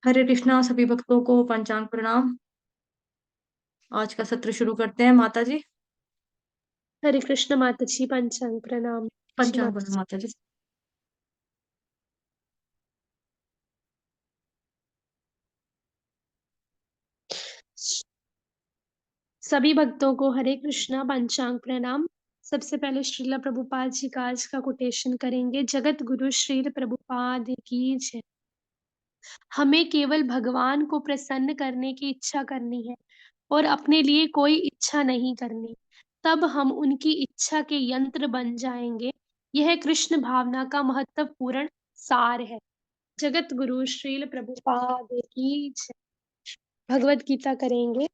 हरे कृष्णा। सभी भक्तों को पंचांग प्रणाम। आज का सत्र शुरू करते हैं माता जी। हरे कृष्ण माता जी। पंचांग प्रणाम जी पंचांग माता प्रणाम जी। माता जी। सभी भक्तों को हरे कृष्णा पंचांग प्रणाम। सबसे पहले श्रीला प्रभुपाद जी का आज का कोटेशन करेंगे। जगत गुरु श्रील प्रभुपाद की जय। हमें केवल भगवान को प्रसन्न करने की इच्छा करनी है और अपने लिए कोई इच्छा नहीं करनी, तब हम उनकी इच्छा के यंत्र बन जाएंगे। यह कृष्ण भावना का महत्वपूर्ण सार है। जगत गुरु श्रील प्रभुपाद की जय। भगवत गीता करेंगे।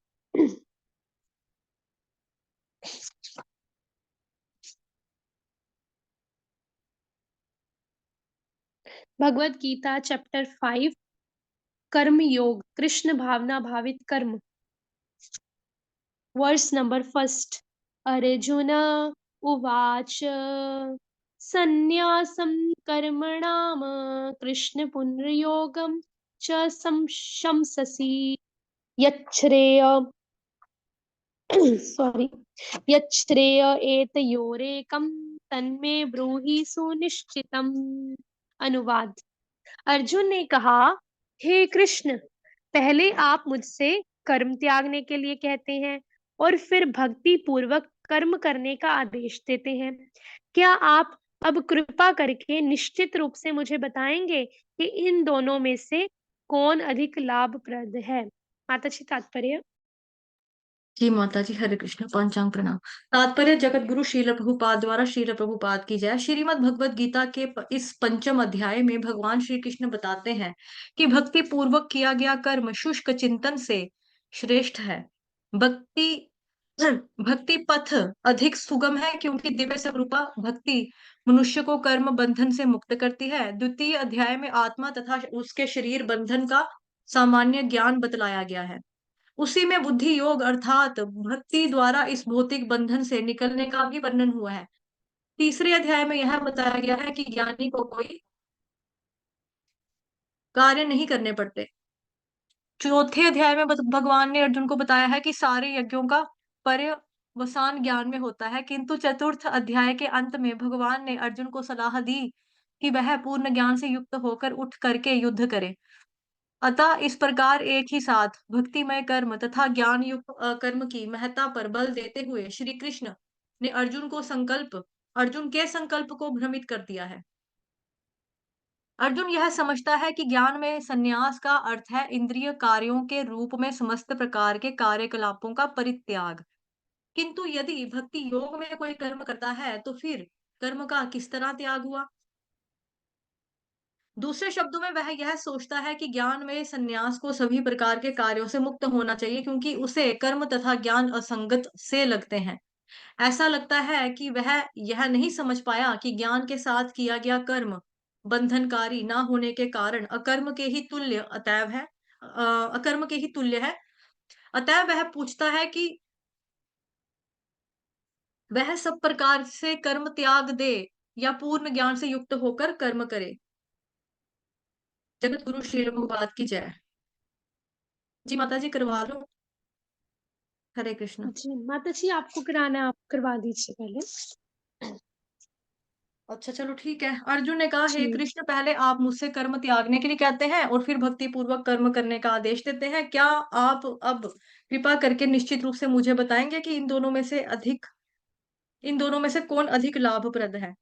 भगवत गीता चैप्टर 5 कर्म योग कृष्ण भावना भावित कर्म। Verse number first. अर्जुन उवाच संन्यासं कर्मणाम कृष्ण पुनर्योगं च शंससि यच्छ्रेय सॉरी यच्छ्रेय एतयोरेकं तन्मे ब्रूहि सुनिश्चितम्। अनुवाद। अर्जुन ने कहा, हे कृष्ण, पहले आप मुझसे कर्म त्यागने के लिए कहते हैं और फिर भक्ति पूर्वक कर्म करने का आदेश देते हैं। क्या आप अब कृपा करके निश्चित रूप से मुझे बताएंगे कि इन दोनों में से कौन अधिक लाभप्रद है? माता जी तात्पर्य। जी माता जी। हरे कृष्ण पंचांग प्रणाम। तात्पर्य। जगत गुरु श्रील प्रभुपाद द्वारा श्रील प्रभुपाद की जय। श्रीमद् भगवत गीता के इस पंचम अध्याय में भगवान श्री कृष्ण बताते हैं कि भक्ति पूर्वक किया गया कर्म शुष्क चिंतन से श्रेष्ठ है। भक्ति भक्ति पथ अधिक सुगम है क्योंकि दिव्य स्वरूपा भक्ति मनुष्य को कर्म बंधन से मुक्त करती है। द्वितीय अध्याय में आत्मा तथा उसके शरीर बंधन का सामान्य ज्ञान बतलाया गया है। उसी में बुद्धि योग अर्थात भक्ति द्वारा इस भौतिक बंधन से निकलने का भी वर्णन हुआ है। तीसरे अध्याय में यह बताया गया है कि ज्ञानी को कोई कार्य नहीं करने पड़ते। चौथे अध्याय में भगवान ने अर्जुन को बताया है कि सारे यज्ञों का पर्यवसान ज्ञान में होता है, किंतु चतुर्थ अध्याय के अंत में भगवान ने अर्जुन को सलाह दी कि वह पूर्ण ज्ञान से युक्त होकर उठ करके युद्ध करे। अतः इस प्रकार एक ही साथ भक्तिमय कर्म तथा ज्ञान युक्त कर्म की महत्ता पर बल देते हुए श्री कृष्ण ने अर्जुन के संकल्प को भ्रमित कर दिया है। अर्जुन यह समझता है कि ज्ञान में संन्यास का अर्थ है इंद्रिय कार्यों के रूप में समस्त प्रकार के कार्यकलापों का परित्याग। किंतु यदि भक्ति योग में कोई कर्म करता है तो फिर कर्म का किस तरह त्याग हुआ? दूसरे शब्दों में वह यह सोचता है कि ज्ञान में संन्यास को सभी प्रकार के कार्यों से मुक्त होना चाहिए क्योंकि उसे कर्म तथा ज्ञान असंगत से लगते हैं। ऐसा लगता है कि वह यह नहीं समझ पाया कि ज्ञान के साथ किया गया कर्म बंधनकारी ना होने के कारण अकर्म के ही तुल्य है। अतः वह पूछता है कि वह सब प्रकार से कर्म त्याग दे या पूर्ण ज्ञान से युक्त होकर कर्म करे। जगत गुरु श्री रघुनाथ की जय। जी माता जी करवा लो। हरे कृष्ण। जी माता जी, आपको कराना है, आप करवा दीजिए पहले। अच्छा चलो ठीक है। अर्जुन ने कहा, हे जी। कृष्ण, पहले आप मुझसे कर्म त्यागने के लिए कहते हैं और फिर भक्ति पूर्वक कर्म करने का आदेश देते हैं। क्या आप अब कृपा करके निश्चित रूप से मुझे बताएंगे कि इन दोनों में से कौन अधिक लाभप्रद है?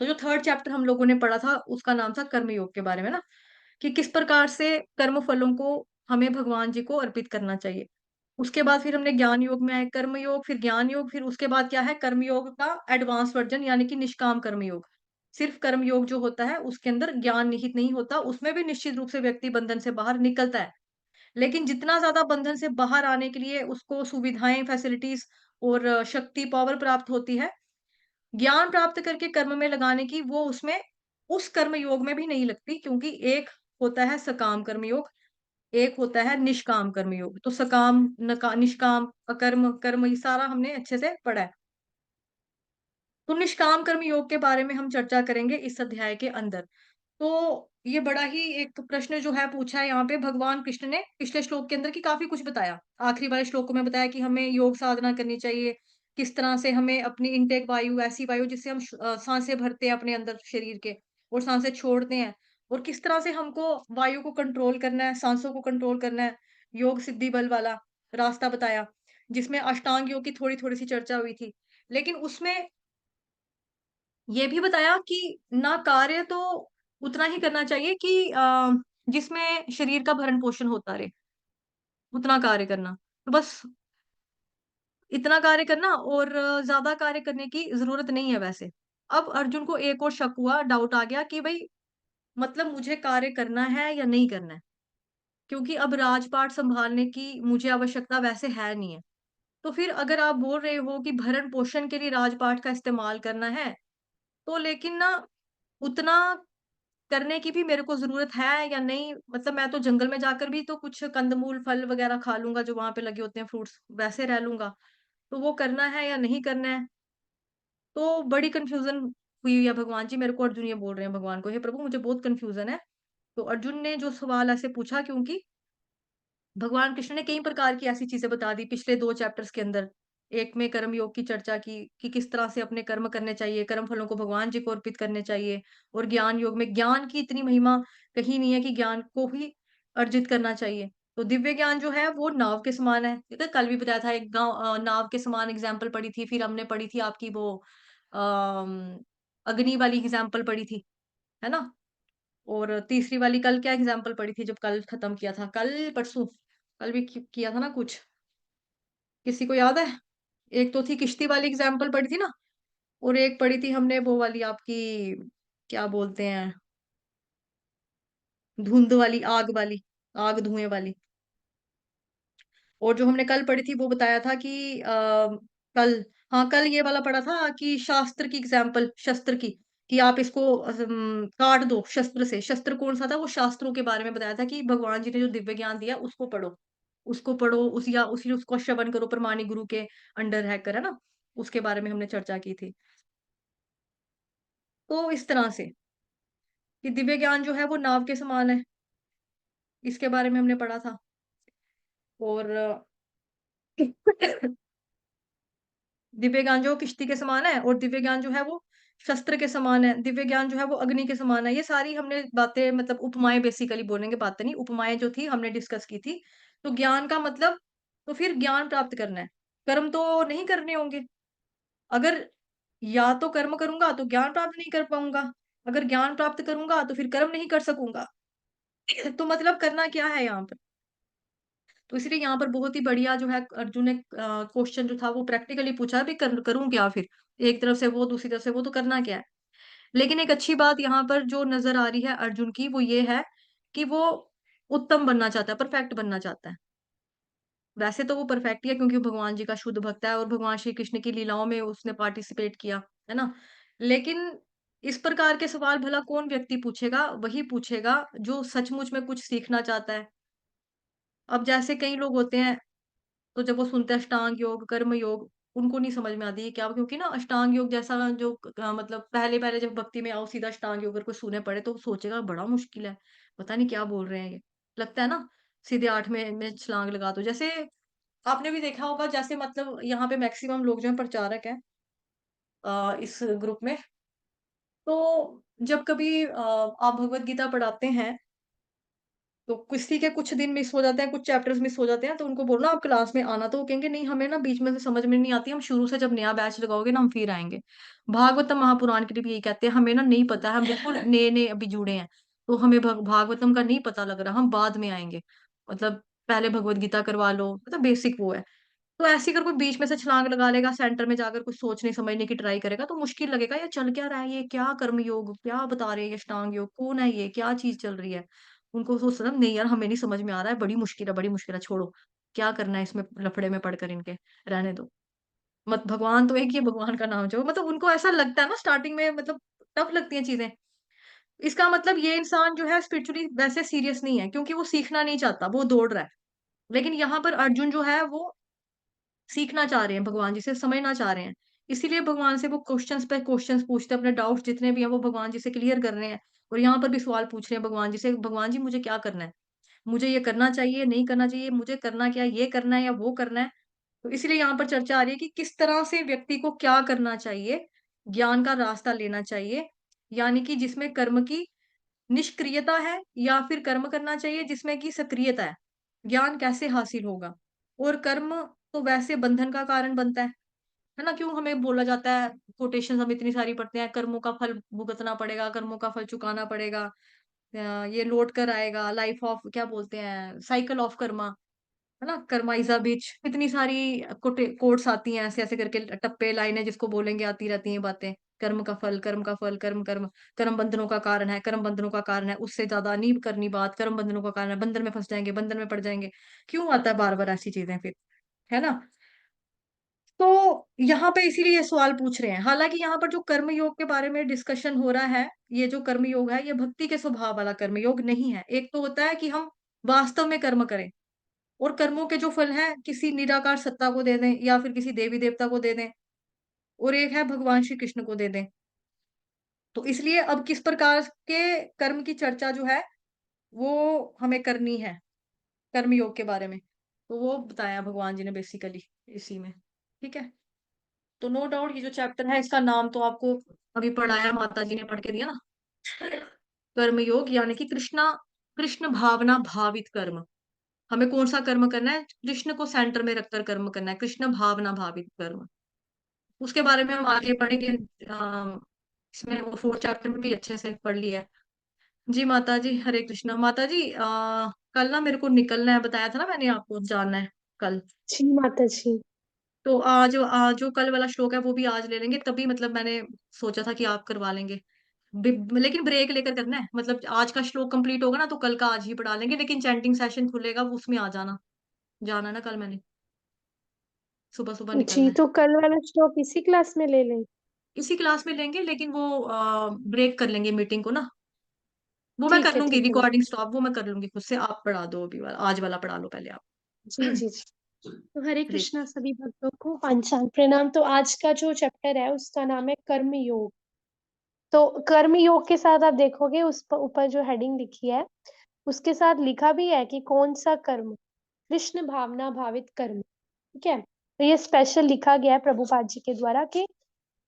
तो जो थर्ड चैप्टर हम लोगों ने पढ़ा था उसका नाम था कर्मयोग के बारे में ना, कि किस प्रकार से कर्म फलों को हमें भगवान जी को अर्पित करना चाहिए। उसके बाद फिर हमने ज्ञान योग में आए कर्म योग, फिर ज्ञान योग, फिर उसके बाद क्या है कर्म योग का एडवांस वर्जन यानी कि निष्काम कर्म योग। सिर्फ कर्म योग जो होता है उसके अंदर ज्ञान निहित नहीं होता, उसमें भी निश्चित रूप से व्यक्ति बंधन से बाहर निकलता है। लेकिन जितना ज्यादा बंधन से बाहर आने के लिए उसको सुविधाएं, फैसिलिटीज और शक्ति, पावर प्राप्त होती है, ज्ञान प्राप्त करके कर्म में लगाने की, वो उसमें उस कर्म योग में भी नहीं लगती, क्योंकि एक होता है सकाम कर्म योग, एक होता है निष्काम कर्म योग। तो सकाम, निष्काम, अकर्म, कर्म, ये सारा हमने अच्छे से पढ़ा है। तो निष्काम कर्म योग के बारे में हम चर्चा करेंगे इस अध्याय के अंदर। तो ये बड़ा ही एक प्रश्न जो है पूछा है यहाँ पे भगवान कृष्ण ने पिछले श्लोक के अंदर कि काफ़ी कुछ बताया। आखिरी वाले श्लोक में बताया कि हमें योग साधना करनी चाहिए, किस तरह से हमें अपनी इनटेक वायु, ऐसी वायु जिससे हम साँसें भरते हैं अपने अंदर शरीर के और साँसें छोड़ते हैं और किस तरह से हमको वायु को कंट्रोल करना है, साँसों को कंट्रोल करना है, योग सिद्धि बल वाला रास्ता बताया, जिसमें अष्टांग योग की थोड़ी-थोड़ी सी चर्चा हुई थी। लेकिन उसमें ये भी बताया कि ना कार्य तो उतना ही करना चाहिए कि जिसमें शरीर का भरण-पोषण होता रहे, उतना कार्य करना। तो बस इतना कार्य करना और ज़्यादा कार्य करने की ज़रूरत नहीं है वैसे। अब अर्जुन को एक और शक हुआ, डाउट आ गया कि भई मतलब मुझे कार्य करना है या नहीं करना है? क्योंकि अब राजपाट सँभालने की मुझे आवश्यकता वैसे है नहीं है। तो फिर अगर आप बोल रहे हो कि भरण-पोषण के लिए राजपाट का इस्तेमाल करना है, तो लेकिन ना उतना करने की भी मेरे को ज़रूरत है या नहीं? मतलब मैं तो जंगल में जाकर भी तो कुछ कंदमूल, फल वगैरह खा लूँगा जो वहाँ पे लगे होते हैं फ्रूट्स, वैसे रह लूँगा। तो वो करना है या नहीं करना है? तो बड़ी कन्फ्यूज़न हुई है भगवान जी मेरे को अर्जुन ये बोल रहे हैं भगवान को, "हे प्रभु मुझे बहुत कन्फ्यूज़न है।" तो अर्जुन ने जो सवाल ऐसे पूछा क्योंकि भगवान कृष्ण ने कई प्रकार की ऐसी चीज़ें बता दी पिछले 2 चैप्टर्स के अंदर। एक में कर्म योग की चर्चा की कि किस तरह से अपने कर्म करने चाहिए, कर्म फलों को भगवान जी को अर्पित करने चाहिए और ज्ञान योग में ज्ञान की इतनी महिमा कहीं नहीं है कि ज्ञान को ही अर्जित करना चाहिए। तो दिव्य ज्ञान जो है वो नाव के समान है। ठीक है, कल भी बताया था एक नाव के समान एग्ज़ाम्पल पढ़ी थी, फिर हमने पढ़ी थी आपकी वो अम, अग्नि वाली एग्ज़ाम्पल पढ़ी थी, है ना? और तीसरी वाली कल क्या एग्ज़ाम्पल पढ़ी थी जब कल खत्म किया था? कल परसों? कल भी किया था ना कुछ? किसी को याद है? एक तो थी किश्ती वाली एग्ज़ाम्पल पढ़ी थी ना और एक पढ़ी थी हमने वो वाली आपकी क्या बोलते हैं? धुंध वाली, आग धुएँ वाली। और जो हमने कल पढ़ी थी वो बताया था कि कल हाँ, कल ये वाला पढ़ा था कि शास्त्र की एग्ज़ाम्पल शस्त्र की, कि आप इसको काट दो शस्त्र से। शस्त्र कौन-सा था? वो शास्त्रों के बारे में बताया था कि भगवान जी ने जो दिव्य ज्ञान दिया उसको पढ़ो। उसको पढ़ो उस या उसी उसको श्रवण करो प्रमाणी गुरु के अंडर रहकर, है ना? उसके बारे में हमने चर्चा की थी। तो इस तरह से कि दिव्य ज्ञान जो है वो नाव के समान है, इसके बारे में हमने पढ़ा था। और दिव्य ज्ञान जो किश्ती के समान है और दिव्य ज्ञान जो है वो शस्त्र के समान है, दिव्य ज्ञान जो है वो अग्नि के समान है। ये सारी हमने बातें मतलब उपमाएँ बेसिकली बोलेंगे, बातें नहीं, उपमाएँ जो थी हमने डिस्कस की थी। तो ज्ञान का मतलब तो फिर ज्ञान प्राप्त करना है, कर्म तो नहीं करने होंगे। अगर या तो कर्म करूँगा तो ज्ञान प्राप्त नहीं कर पाऊँगा, अगर ज्ञान प्राप्त करूँगा तो फिर कर्म नहीं कर सकूँगा। तो मतलब करना क्या है यहाँ पर? तो इसलिए यहाँ पर बहुत ही बढ़िया जो है अर्जुन ने क्वेश्चन जो था वो प्रैक्टिकली पूछा भी करूँ क्या फिर? एक तरफ से वो, दूसरी तरफ से वो तो करना क्या है? लेकिन एक अच्छी बात यहाँ पर जो नज़र आ रही है अर्जुन की वो ये है कि वो उत्तम बनना चाहता है, परफेक्ट बनना चाहता है। वैसे तो वो परफेक्ट ही है क्योंकि वो भगवान जी का शुद्ध भक्त है और भगवान श्री कृष्ण की लीलाओं में उसने पार्टिसिपेट किया, है ना? लेकिन इस प्रकार के सवाल भला कौन व्यक्ति पूछेगा? वही पूछेगा जो सचमुच में कुछ सीखना चाहता है। अब जैसे कई लोग होते हैं तो जब वो सुनते हैं अष्टांग योग, कर्म योग, उनको नहीं समझ में आती है क्या क्योंकि ना अष्टांग योग जैसा जो मतलब पहले-पहले जब भक्ति में आओ सीधा अष्टांग योग अगर कोई सुने पड़े तो सोचेगा बड़ा मुश्किल है, पता नहीं क्या बोल रहे हैं ये। लगता है ना सीधे 8 में छलांग लगा दो। जैसे आपने भी देखा होगा जैसे मतलब यहाँ पे मैक्सिमम लोग जो हैं प्रचारक हैं इस ग्रुप में, तो जब कभी आप भगवत गीता पढ़ाते हैं तो किसी के कुछ दिन मिस हो जाते हैं, कुछ चैप्टर्स मिस हो जाते हैं, तो उनको बोलो आप क्लास में आना, तो वो कहेंगे नहीं हमें ना बीच में से समझ में नहीं आती, हम शुरू से जब नया बैच लगाओगे ना हम फिर आएँगे। भागवतम महापुराण के लिए भी यही कहते हैं, हमें ना नहीं पता है, हम बिल्कुल नए-नए अभी जुड़े हैं, तो हमें भागवतम का नहीं पता लग रहा, हम बाद में आएँगे। मतलब पहले भगवत गीता करवा लो, मतलब बेसिक वो है। तो ऐसे ही अगर कोई बीच में से छलांग लगा लेगा, सेंटर में जाकर कुछ सोचने समझने की ट्राई करेगा, तो मुश्किल लगेगा, ये चल क्या रहा है, ये क्या कर्म योग, क्या बता रहे हैं ये अष्टांग योग, कौन है ये, क्या चीज़ चल रही है? उनको सोचना नहीं यार हमें नहीं समझ में आ रहा है, बड़ी मुश्किल है, छोड़ो। क्या करना है इसमें लफड़े में पड़कर इनके, रहने दो। मत भगवान तो एक ही है, भगवान का नाम जपो। मतलब उनको ऐसा लगता है ना स्टार्टिंग में मतलब टफ लगती हैं चीज़ें। इसका मतलब ये इंसान जो है स्पिरिचुअली वैसे सीरियस नहीं है, क्योंकि वो सीखना नहीं चाहता, वो दौड़ रहा है। लेकिन यहाँ पर अर्जुन जो है वो सीखना चाह रहे हैं भगवान जी से, समझना चाह रहे हैं। इसीलिए भगवान से वो क्वेश्चन्स पे क्वेश्चन्स पूछते हैं, अपने डाउट्स जितने भी हैं वो भगवान जी से क्लियर कर रहे हैं। और यहाँ पर भी सवाल पूछ रहे हैं भगवान जी से, भगवान जी मुझे क्या करना है? मुझे ये करना चाहिए, नहीं करना चाहिए, मुझे करना क्या है, ये करना है या वो करना है? तो इसीलिए यहाँ पर चर्चा आ रही है कि किस तरह से व्यक्ति को क्या करना चाहिए, ज्ञान का रास्ता लेना चाहिए, यानी कि जिसमें कर्म की निष्क्रियता है या फिर कर्म करना चाहिए जिसमें कि सक्रियता है। ज्ञान कैसे हासिल होगा? और कर्म तो वैसे बंधन का कारण बनता है ना? क्यों हमें बोला जाता है, कोटेशंस हम इतनी सारी पढ़ते हैं, कर्मों का फल भुगतना पड़ेगा, कर्मों का फल चुकाना पड़ेगा, ये लौट कर आएगा, लाइफ ऑफ क्या बोलते हैं, साइकिल ऑफ कर्मा, है ना? कर्मा इज़ अ बिच, इतनी सारी कोट्स आती हैं ऐसे-ऐसे करके, टप्पे, लाइनें जिसको बोलेंगे आती रहती हैं बातें। कर्म का फल, कर्म का फल, कर्म कर्म कर्म बंधनों का कारण है, कर्म बंधनों का कारण है, उससे ज़्यादा नहीं करनी बात, कर्म बंधनों का कारण है, बंधन में फँस जाएँगे, बंधन में पड़ जाएँगे। क्यों आता है बार-बार ऐसी चीज़ें फिर, है ना? तो यहाँ पे इसीलिए ये सवाल पूछ रहे हैं। हालाँकि यहाँ पर जो कर्म योग के बारे में डिस्कशन हो रहा है, ये जो कर्म योग है, ये भक्ति के स्वभाव वाला कर्म योग नहीं है। एक तो होता है कि हम वास्तव में कर्म करें और कर्मों के जो फल हैं, किसी निराकार सत्ता को दे दें या फिर किसी देवी-देवता को दे दें, और एक है भगवान श्री कृष्ण को दे दें। तो इसलिए अब किस प्रकार के कर्म की चर्चा जो है, वो हमें करनी है, कर्म योग के बारे में। तो वो बताया भगवान जी ने बेसिकली इसी में। ठीक है? तो नो डाउट ये जो चैप्टर है इसका नाम तो आपको अभी पढ़ाया, माता जी ने पढ़ के दिया ना, कर्म योग यानी कि कृष्ण भावना भावित कर्म। हमें कौन सा कर्म करना है? कृष्ण को सेंटर में रखकर कर्म करना है, कृष्ण भावना भावित कर्म। उसके बारे में हम आगे पढ़ेंगे। इसमें वो 4th चैप्टर में भी अच्छे से पढ़ लिया है। जी माता जी, हरे कृष्णा। माता जी, कल ना मेरे को निकलना है, बताया था ना मैंने आपको, जाना है कल। जी माता जी। तो आज जो कल वाला श्लोक है वो भी आज ले लेंगे, तभी मतलब मैंने सोचा था कि आप करवा लेंगे। लेकिन ब्रेक लेकर करना है, मतलब आज का श्लोक कंप्लीट होगा ना तो कल का आज ही पढ़ा लेंगे, लेकिन चैंटिंग सेशन खुलेगा वो उसमें आ जाना। जाना है ना कल मैंने, सुबह सुबह जी, निकलना है। तो कल वाला स्टॉप इसी क्लास में ले लें? इसी क्लास में लेंगे, लेकिन वो ब्रेक कर लेंगे मीटिंग को ना। वो मैं कर लूंगी, ठीक है। रिकॉर्डिंग स्टॉप वो मैं कर लूंगी खुद से। आप पढ़ा दो अभी वाला, आज वाला पढ़ा लो पहले आप। जी। तो हरे हरे कृष्णा सभी भक्तों को पांचाल प्रणाम। तो आज का जो चैप्टर है उसका नाम है कर्म योग। तो कर्म योग के साथ आप देखोगे उस ऊपर जो हेडिंग लिखी है उसके साथ लिखा भी है कि कौन सा कर्म, कृष्ण भावना भावित कर्म। ठीक है, तो ये स्पेशल लिखा गया है प्रभुपाद जी के द्वारा कि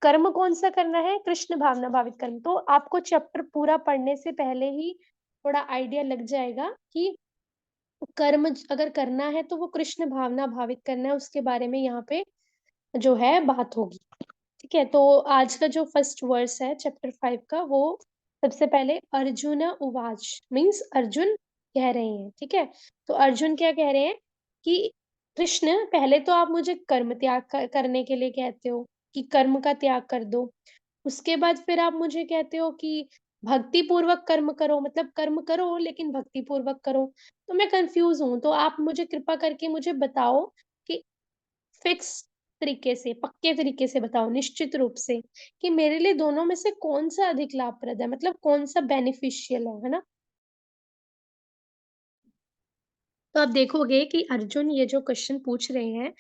कर्म कौन सा करना है, कृष्ण भावना भावित कर्म। तो आपको चैप्टर पूरा पढ़ने से पहले ही थोड़ा आइडिया लग जाएगा कि कर्म अगर करना है तो वो कृष्ण भावना भावित करना है, उसके बारे में यहाँ पे जो है बात होगी। ठीक है, तो आज का जो फर्स्ट वर्स है चैप्टर 5 का, वो सबसे पहले अर्जुन उवाच मीन्स अर्जुन कह रहे हैं। ठीक है, तो अर्जुन क्या कह रहे हैं कि कृष्ण पहले तो आप मुझे कर्म त्याग करने के लिए कहते हो कि कर्म का त्याग कर दो, उसके बाद फिर आप मुझे कहते हो कि भक्ति पूर्वक कर्म करो, मतलब कर्म करो लेकिन भक्ति पूर्वक करो। तो मैं कंफ्यूज हूँ, तो आप मुझे कृपा करके मुझे बताओ कि फिक्स तरीके से, पक्के तरीके से बताओ, निश्चित रूप से, कि मेरे लिए दोनों में से कौन-सा अधिक लाभप्रद है, मतलब कौन-सा बेनिफिशियल है ना? तो आप देखोगे कि अर्जुन ये जो क्वेश्चन पूछ रहे हैं,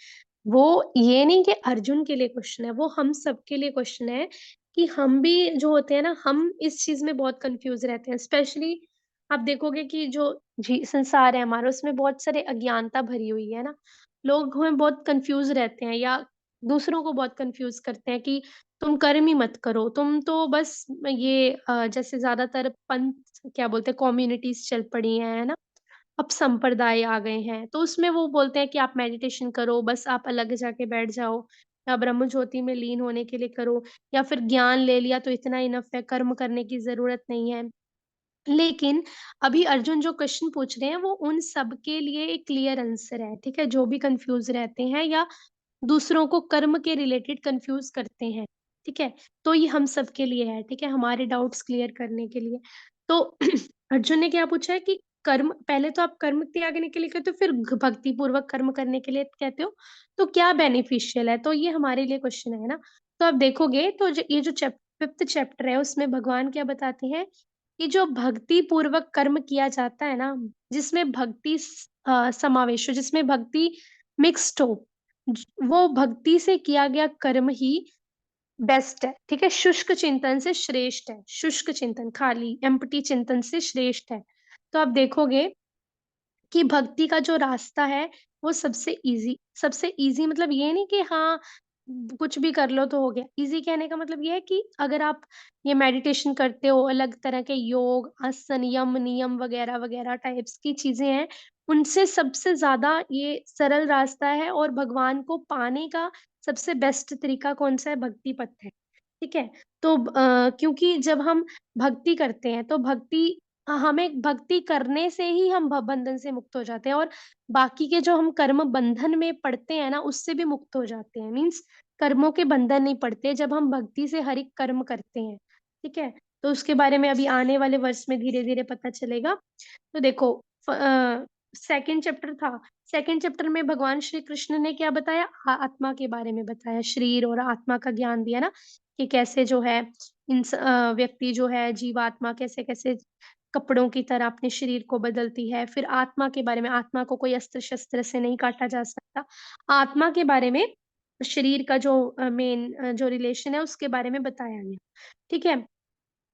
वो ये नहीं कि अर्जुन के लिए क्वेश्चन है, वो हम सबके लिए क्वेश्चन है कि हम भी जो होते हैं ना, हम इस चीज़ में बहुत कन्फ्यूज़ रहते हैं। स्पेशली आप देखोगे कि जो जी संसार है हमारा, उसमें बहुत सारे अज्ञानता भरी हुई है ना। लोग में बहुत कन्फ्यूज़ रहते हैं या दूसरों को बहुत कन्फ्यूज़ करते हैं कि तुम कर्म ही मत करो, तुम तो बस ये जैसे ज़्यादातर पंथ क्या बोलते हैं कम्युनिटीज़ चल पड़ी हैं, है ना? अब संप्रदाय आ गए हैं, तो उसमें वो बोलते हैं कि आप मेडिटेशन करो, बस आप अलग जाके बैठ जाओ या ब्रह्म ज्योति में लीन होने के लिए करो या फिर ज्ञान ले लिया तो इतना इनफ है, कर्म करने की ज़रूरत नहीं है। लेकिन अभी अर्जुन जो क्वेश्चन पूछ रहे हैं, वो उन सब के लिए एक क्लियर आंसर है, ठीक है? जो भी कन्फ्यूज़ रहते हैं या दूसरों को कर्म के रिलेटेड कन्फ्यूज़ करते हैं, ठीक है? तो ये हम सबके लिए है, ठीक है? हमारे डाउट्स क्लियर करने के लिए। तो अर्जुन ने क्या पूछा है कि कर्म पहले तो आप कर्म त्यागने के लिए कहते हो, फिर भक्ति पूर्वक कर्म करने के लिए कहते हो, तो क्या बेनिफिशियल है? तो ये हमारे लिए क्वेश्चन है ना? तो आप देखोगे तो ये जो 5th चैप्टर है उसमें भगवान क्या बताते हैं कि जो भक्ति पूर्वक कर्म किया जाता है ना, जिसमें भक्ति समावेश हो, जिसमें भक्ति मिक्स्ड हो, वो भक्ति से किया गया कर्म ही बेस्ट है, ठीक है? शुष्क चिंतन से श्रेष्ठ है, शुष्क चिंतन खाली एम्प्टी चिंतन से श्रेष्ठ है। तो आप देखोगे कि भक्ति का जो रास्ता है वो सबसे इजी मतलब ये नहीं कि हाँ कुछ भी कर लो तो हो गया। इजी कहने का मतलब ये है कि अगर आप ये मेडिटेशन करते हो, अलग तरह के योग आसन यम नियम वगैरह वगैरह टाइप्स की चीजें हैं, उनसे सबसे ज्यादा ये सरल रास्ता है। और भगवान को पाने का सबसे बेस्ट तरीका कौन सा है? भक्ति पथ है, ठीक है? तो क्योंकि जब हम भक्ति करते हैं तो हमें भक्ति करने से ही हम बंधन से मुक्त हो जाते हैं। और बाकी के जो हम कर्म बंधन में पड़ते हैं ना उससे भी मुक्त हो जाते हैं। मीन्स कर्मों के बंधन नहीं पड़ते जब हम भक्ति से हर एक कर्म करते हैं, ठीक है? तो उसके बारे में अभी आने वाले वर्ष में धीरे धीरे पता चलेगा। तो देखो सेकंड चैप्टर था। सेकंड चैप्टर में भगवान श्री कृष्ण ने क्या बताया? आत्मा के बारे में बताया, शरीर और आत्मा का ज्ञान दिया ना, कि कैसे जो है व्यक्ति जो है जीवात्मा कैसे कैसे कपड़ों की तरह अपने शरीर को बदलती है। फिर आत्मा के बारे में, आत्मा को कोई अस्त्र शस्त्र से नहीं काटा जा सकता। आत्मा के बारे में शरीर का जो मेन जो रिलेशन है उसके बारे में बताया गया, ठीक है?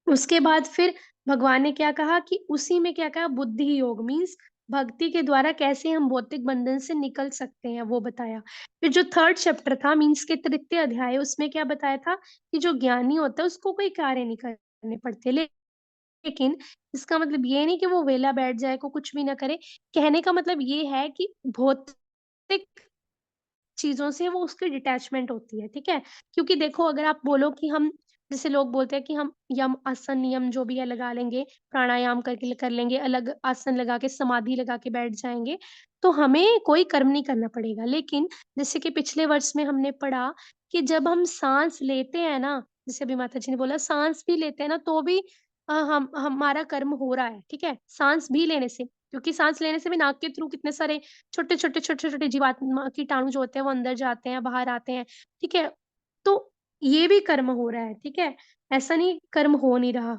उसके बाद फिर भगवान ने क्या कहा कि उसी में क्या कहा? बुद्धि योग मीन्स भक्ति के द्वारा कैसे हम भौतिक बंधन से निकल सकते हैं वो बताया। फिर जो थर्ड चैप्टर था मीन्स के तृतीय अध्याय, उसमें क्या बताया था कि जो ज्ञानी होता है उसको कोई कार्य नहीं करने पड़ते। लेकिन इसका मतलब ये नहीं कि वो वेला बैठ जाए को कुछ भी ना करे। कहने का मतलब ये है कि भौतिक चीज़ों से वो उसकी डिटैचमेंट होती है, ठीक है? क्योंकि देखो अगर आप बोलो कि हम जैसे लोग बोलते हैं कि हम यम आसन नियम जो भी है लगा लेंगे, प्राणायाम करके कर लेंगे, अलग आसन लगा के समाधि लगा के बैठ जाएँगे, तो हमें कोई कर्म नहीं करना पड़ेगा। लेकिन जैसे कि पिछले वर्ष में हमने पढ़ा कि जब हम साँस लेते हैं ना, जैसे अभी माताजी ने बोला साँस भी लेते हैं ना तो भी हम हमारा कर्म हो रहा है, ठीक है? साँस भी लेने से, क्योंकि साँस लेने से भी नाक के थ्रू कितने सारे छोटे-छोटे, छोटे-छोटे जीवात्मा कीटाणु जो होते हैं वो अंदर जाते हैं, बाहर आते हैं, ठीक है? तो ये भी कर्म हो रहा है, ठीक है? ऐसा नहीं कर्म हो नहीं रहा।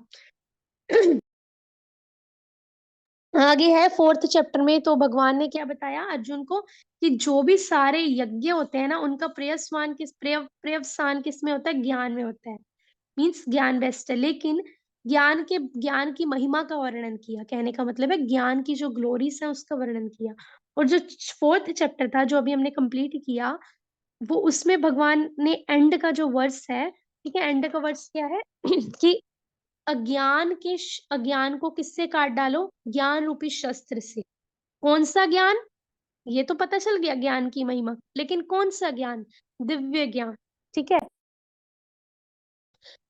आगे है 4th चैप्टर में तो भगवान ने क्या बताया अर्जुन को कि जो भी सारे यज्ञ होते हैं ना उनका पर्यवसान किस में होता है? ज्ञान में होता है। मीन्स ज्ञान बेस्ट है। लेकिन ज्ञान की महिमा का वर्णन किया। कहने का मतलब है ज्ञान की जो ग्लोरीज है उसका वर्णन किया। और जो 4th चैप्टर था जो अभी हमने कंप्लीट किया, वो उसमें भगवान ने एंड का जो वर्स है, ठीक है? एंड का वर्स क्या है? कि अज्ञान को किससे काट डालो? ज्ञान रूपी शस्त्र से। कौन सा ज्ञान? ये तो पता चल गया ज्ञान की महिमा, लेकिन कौन सा ज्ञान? दिव्य ज्ञान, ठीक है?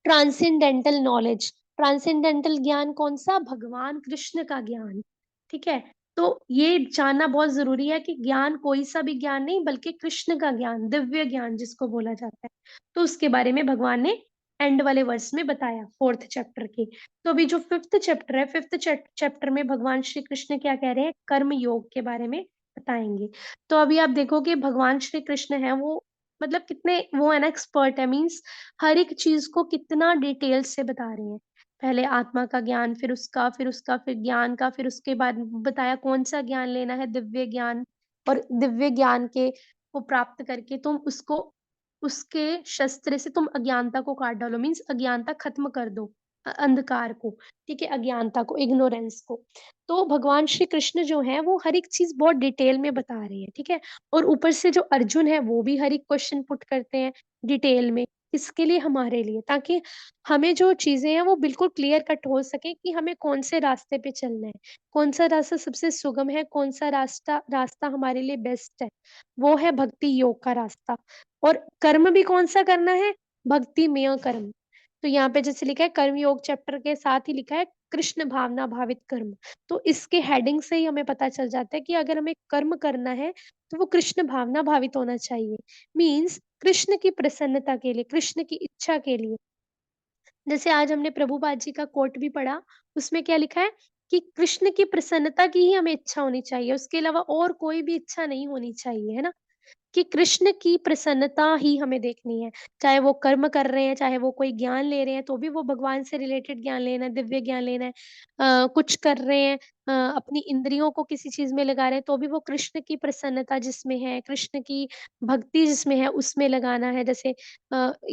ट्रांसेंडेंटल नॉलेज, ट्रांसेंडेंटल ज्ञान कौन सा? भगवान कृष्ण का ज्ञान, ठीक है? तो ये जानना बहुत जरूरी है कि ज्ञान कोई सा भी ज्ञान नहीं बल्कि कृष्ण का ज्ञान, दिव्य ज्ञान जिसको बोला जाता है। तो उसके बारे में भगवान ने एंड वाले वर्स में बताया 4th चैप्टर के। तो अभी जो 5th चैप्टर है, 5th चैप्टर में भगवान श्री कृष्ण क्या कह रहे हैं? कर्म योग के बारे में बताएंगे। तो अभी आप देखोगे भगवान श्री कृष्ण है वो मतलब कितने वो है ना एक्सपर्ट है। मीन्स हर एक चीज को कितना डिटेल से बता रहे हैं। पहले आत्मा का ज्ञान, फिर ज्ञान का, फिर उसके बाद बताया कौन सा ज्ञान लेना है? दिव्य ज्ञान। और दिव्य ज्ञान के को प्राप्त करके तुम उसको उसके शस्त्र से तुम अज्ञानता को काट डालो। मीन्स अज्ञानता खत्म कर दो, अंधकार को, ठीक है? अज्ञानता को, इग्नोरेंस को। तो भगवान श्री कृष्ण जो है वो हर एक चीज बहुत डिटेल में बता रहे हैं, ठीक है? और ऊपर से जो अर्जुन है वो भी हर एक क्वेश्चन पुट करते हैं डिटेल में। किसके लिए? हमारे लिए, ताकि हमें जो चीजें हैं वो बिल्कुल क्लियर कट हो सके कि हमें कौन से रास्ते पे चलना है, कौन सा रास्ता सबसे सुगम है, कौन सा रास्ता रास्ता हमारे लिए बेस्ट है। वो है भक्ति योग का रास्ता। और कर्म भी कौन सा करना है? भक्तिमय कर्म। तो यहाँ पे जैसे लिखा है कर्म योग चैप्टर के साथ ही लिखा है कृष्ण भावना भावित कर्म। तो इसके हेडिंग से ही हमें पता चल जाता है कि अगर हमें कर्म करना है तो वो कृष्ण भावना भावित होना चाहिए। मीन्स कृष्ण की प्रसन्नता के लिए, कृष्ण की इच्छा के लिए। जैसे आज हमने प्रभुपाद जी का कोट भी पढ़ा, उसमें क्या लिखा है कि कृष्ण की प्रसन्नता की ही हमें इच्छा होनी चाहिए, उसके अलावा और कोई भी इच्छा नहीं होनी चाहिए, है ना? कि कृष्ण की प्रसन्नता ही हमें देखनी है। चाहे वो कर्म कर रहे हैं, चाहे वो कोई ज्ञान ले रहे हैं, तो भी वो भगवान से रिलेटेड ज्ञान लेना है, दिव्य ज्ञान लेना है। कुछ कर रहे हैं, अपनी इंद्रियों को किसी चीज़ में लगा रहे हैं, तो भी वो कृष्ण की प्रसन्नता जिसमें है, कृष्ण की भक्ति जिसमें है, उसमें लगाना है। जैसे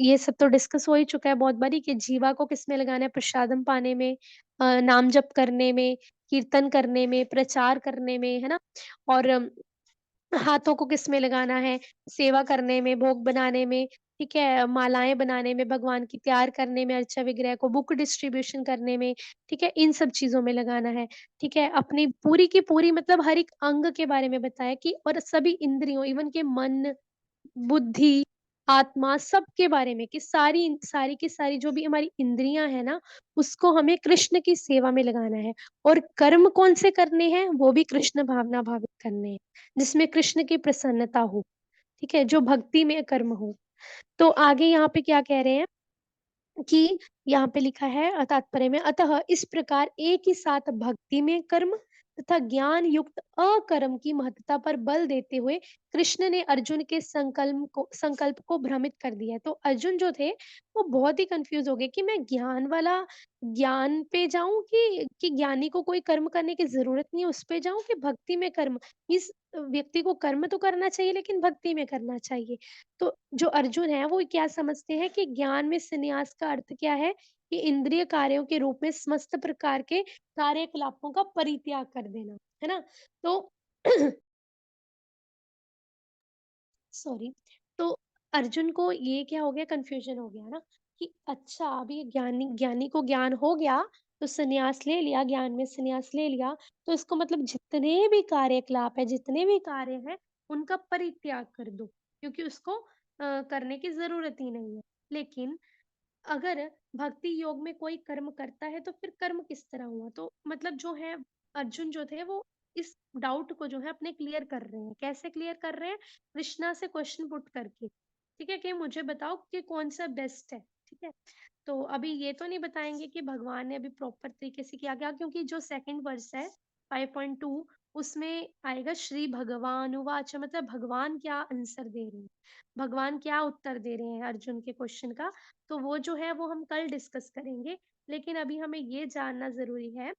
ये सब तो डिस्कस हो ही चुका है बहुत बारी कि जीवा को किसमें लगाना है, प्रसादम पाने में, नाम जप करने में, कीर्तन करने में, प्रचार करने में, है ना? और हाथों को किसमें लगाना है, सेवा करने में, भोग बनाने में, ठीक है? मालाएँ बनाने में, भगवान की तैयार करने में, अर्चा विग्रह को बुक डिस्ट्रीब्यूशन करने में, ठीक है? इन सब चीज़ों में लगाना है, ठीक है? अपनी पूरी की पूरी मतलब हर एक अंग के बारे में बताया कि और सभी इंद्रियों इवन के मन, बुद्धि, आत्मा सबके बारे में कि सारी की सारी जो भी हमारी इंद्रियाँ हैं ना, उसको हमें कृष्ण की सेवा में लगाना है और कर्म कौन से करने हैं, वो भी कृष्ण भावना भावित करने हैं, जिसमें कृष्ण की प्रसन्नता हो, ठीक है? जो भक्ति में कर्म हो। तो आगे यहाँ पे क्या कह रहे हैं कि यहाँ पे लिखा है तात्पर्य में अतः इस प्रकार एक ही साथ भक्ति में कर्म तथा ज्ञान युक्त अकर्म की महत्ता पर बल देते हुए कृष्ण ने अर्जुन के संकल्प को भ्रमित कर दिया है। तो अर्जुन जो थे वो बहुत ही कंफ्यूज हो गए कि मैं ज्ञान वाला ज्ञान पे जाऊं कि ज्ञानी को कोई कर्म करने की जरूरत नहीं है उस पे जाऊं कि भक्ति में कर्म इस व्यक्ति को कर्म तो करना चाहिए लेकिन भक्ति में करना चाहिए। तो जो अर्जुन है वो क्या समझते हैं कि ज्ञान में संन्यास का अर्थ क्या है कि इंद्रिय कार्यों के रूप में समस्त प्रकार के कार्यकलापों का परित्याग कर देना, है ना? तो सॉरी, तो अर्जुन को ये क्या हो गया कन्फ्यूजन हो गया ना कि अच्छा अब ये ज्ञानी ज्ञानी को ज्ञान हो गया तो संन्यास ले लिया, ज्ञान में संन्यास ले लिया, तो इसको मतलब जितने भी कार्यकलाप है, जितने भी कार्य हैं, उनका परित्याग कर दो क्योंकि उसको करने की ज़रूरत ही नहीं है। लेकिन अगर भक्ति योग में कोई कर्म करता है तो फिर कर्म किस तरह हुआ? तो मतलब जो है अर्जुन जो थे वो इस डाउट को जो है अपने क्लियर कर रहे हैं। कैसे क्लियर कर रहे हैं? कृष्णा से क्वेश्चन पुट करके। ठीक है? कि मुझे बताओ कि कौन-सा बेस्ट है, ठीक है? तो अभी ये तो नहीं बताएँगे कि भगवान ने अभी प्रॉपर तरीके से किया क्या क्योंकि जो सेकंड वर्स है 5.2 उसमें आएगा श्री भगवान उवाच मतलब भगवान क्या आंसर दे रहे हैं, भगवान क्या उत्तर दे रहे हैं अर्जुन के क्वेश्चन का तो वो जो है वो हम कल डिस्कस करेंगे। लेकिन अभी हमें ये जानना ज़रूरी है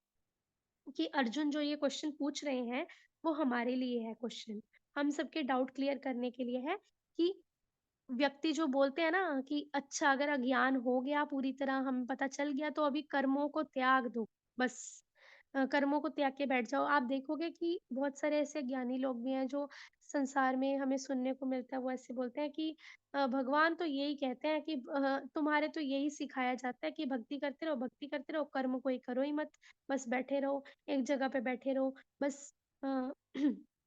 कि अर्जुन जो ये क्वेश्चन पूछ रहे हैं, वो हमारे लिए है क्वेश्चन। हम सबके डाउट क्लियर करने के लिए है कि व्यक्ति जो बोलते हैं ना कि अच्छा अगर अज्ञान हो गया पूरी तरह हमें पता चल गया तो अभी कर्मों को त्याग दो बस कर्मों को त्याग के बैठ जाओ आप देखोगे कि बहुत सारे ऐसे ज्ञानी लोग भी हैं जो संसार में हमें सुनने को मिलता है वो ऐसे बोलते हैं कि भगवान तो यही कहते हैं कि तुम्हारे तो यही सिखाया जाता है कि भक्ति करते रहो कर्म कोई करो ही मत बस बैठे रहो एक जगह पे बैठे रहो बस अ,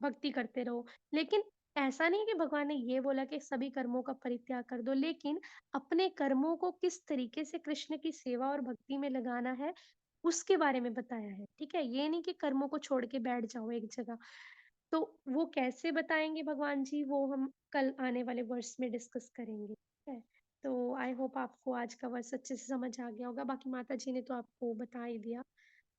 भक्ति करते रहो लेकिन ऐसा नहीं कि भगवान ने ये बोला कि सभी कर्मों का परित्याग कर दो, लेकिन अपने कर्मों को किस तरीके से कृष्ण की सेवा और भक्ति में लगाना है, उसके बारे में बताया है, ठीक है? ये नहीं कि कर्मों को छोड़ के बैठ जाओ एक जगह। तो वो कैसे बताएँगे भगवान जी, वो हम कल आने वाले वर्स में डिस्कस करेंगे, ठीक है? तो आई होप आपको आज का वर्स अच्छे से समझ आ गया होगा, बाकी माता जी ने तो आपको बता ही दिया।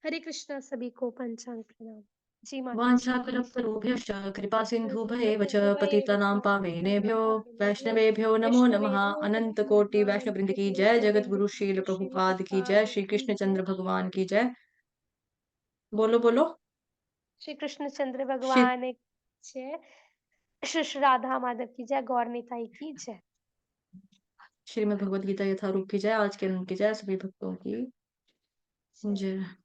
हरे कृष्णा सभी को पंचांग प्रणाम। जी माता जी। वाञ्छाकल्पतरुभ्यश्च कृपासिन्धुभ्येव च कृष्णसिंधुभैव च पतितानां पावनेभ्यो पतितपावनेभ्यो वैष्णवेभ्यो नमो नमः। वैष्णवेभ्यो अनंत नमो कोटि नमः वैष्णव वृंद की जय, अनंतकोटि जगत गुरु वैष्णव श्रील श्रील प्रभुपाद की जय, प्रभुपाद श्री की कृष्ण जय। चंद्र भगवान की जय। बोलो बोलो। श्री कृष्णचंद्र श्री भगवान की जय। श्री श्री राधा माधव की जय। गौर निताई की जय। श्रीमद् भगवद गीता यथारूप की जय, आज के दिन की जय, सभी भक्तों की जय। जय।